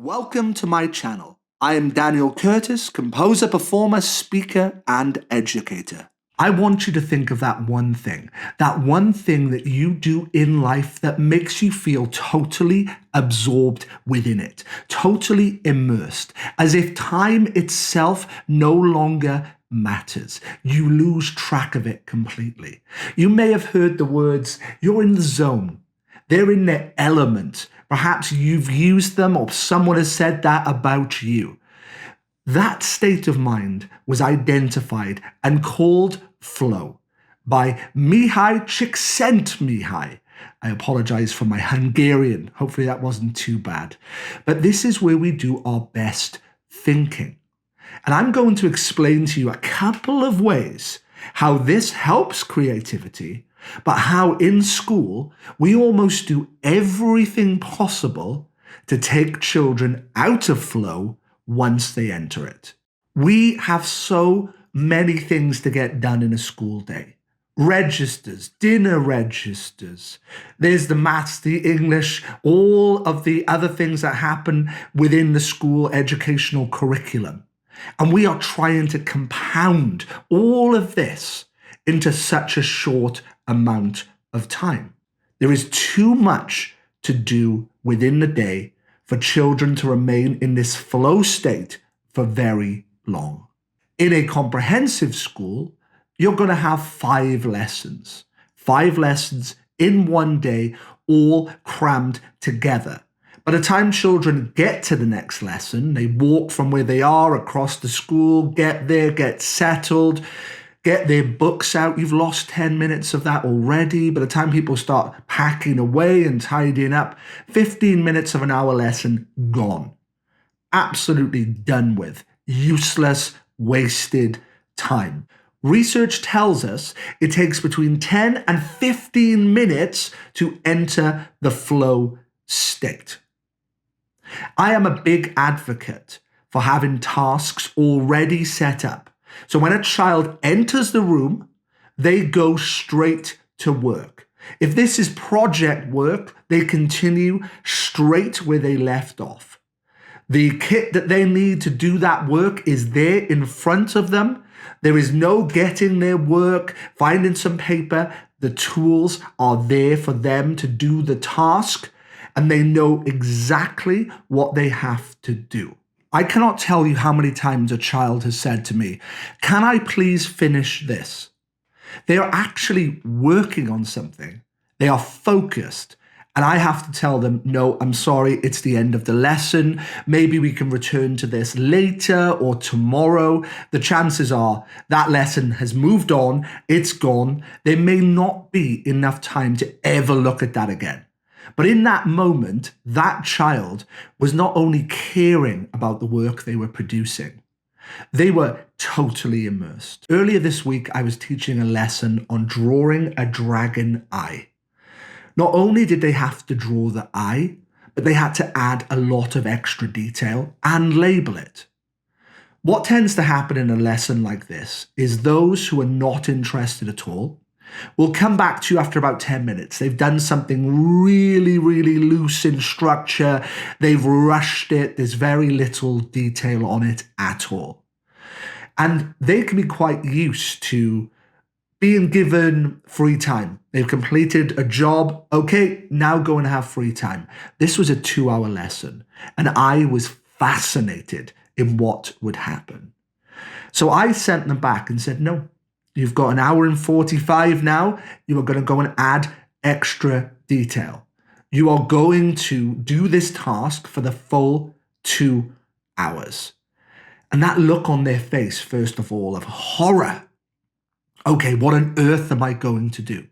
Welcome to my channel. I am Daniel Curtis, composer, performer, speaker, and educator. I want you to think of that one thing that you do in life that makes you feel totally absorbed within it, totally immersed, as if time itself no longer matters. You lose track of it completely. You may have heard the words, "You're in the zone." They're in their element. Perhaps you've used them or someone has said that about you. That state of mind was identified and called flow by Mihaly Csikszentmihalyi. I apologize for my Hungarian. Hopefully that wasn't too bad. But this is where we do our best thinking. And I'm going to explain to you a couple of ways how this helps creativity, but how in school we almost do everything possible to take children out of flow once they enter it. We have so many things to get done in a school day. Registers, dinner registers, there's the maths, the English, all of the other things that happen within the school educational curriculum. And we are trying to compound all of this into such a short amount of time. There is too much to do within the day for children to remain in this flow state for very long. In a comprehensive school, you're going to have 5 lessons. 5 lessons in one day, all crammed together. By the time children get to the next lesson, they walk from where they are across the school, get there, get settled, get their books out. You've lost 10 minutes of that already. By the time people start packing away and tidying up, 15 minutes of an hour lesson gone. Absolutely done with. Useless, wasted time. Research tells us it takes between 10 and 15 minutes to enter the flow state. I am a big advocate for having tasks already set up. So when a child enters the room, they go straight to work. If this is project work, they continue straight where they left off. The kit that they need to do that work is there in front of them. There is no getting their work, finding some paper. The tools are there for them to do the task, and they know exactly what they have to do. I cannot tell you how many times a child has said to me, "Can I please finish this?" They are actually working on something. They are focused. And I have to tell them, "No, I'm sorry, it's the end of the lesson. Maybe we can return to this later or tomorrow." The chances are that lesson has moved on, it's gone. There may not be enough time to ever look at that again. But in that moment, that child was not only caring about the work they were producing, they were totally immersed. Earlier this week, I was teaching a lesson on drawing a dragon eye. Not only did they have to draw the eye, but they had to add a lot of extra detail and label it. What tends to happen in a lesson like this is those who are not interested at all will come back to you after about 10 minutes. They've done something really, really loose in structure. They've rushed it. There's very little detail on it at all. And they can be quite used to being given free time. They've completed a job. Okay, now go and have free time. This was a 2-hour lesson, and I was fascinated in what would happen. So I sent them back and said, "No, you've got 1 hour and 45 now. You are going to go and add extra detail. You are going to do this task for the full 2 hours. And that look on their face, first of all, of horror. Okay, what on earth am I going to do?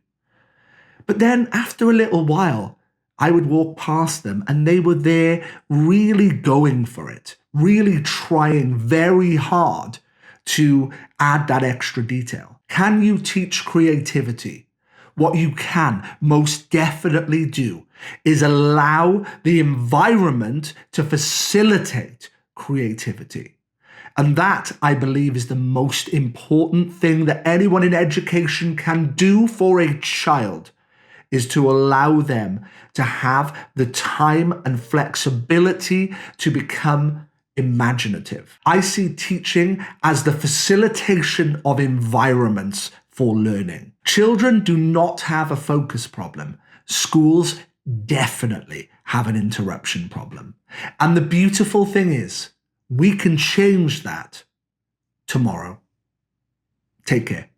But then after a little while, I would walk past them and they were there really going for it, really trying very hard to add that extra detail. Can you teach creativity? What you can most definitely do is allow the environment to facilitate creativity. And that, I believe, is the most important thing that anyone in education can do for a child, is to allow them to have the time and flexibility to become imaginative. I see teaching as the facilitation of environments for learning. Children do not have a focus problem. Schools definitely have an interruption problem. And the beautiful thing is, we can change that tomorrow. Take care.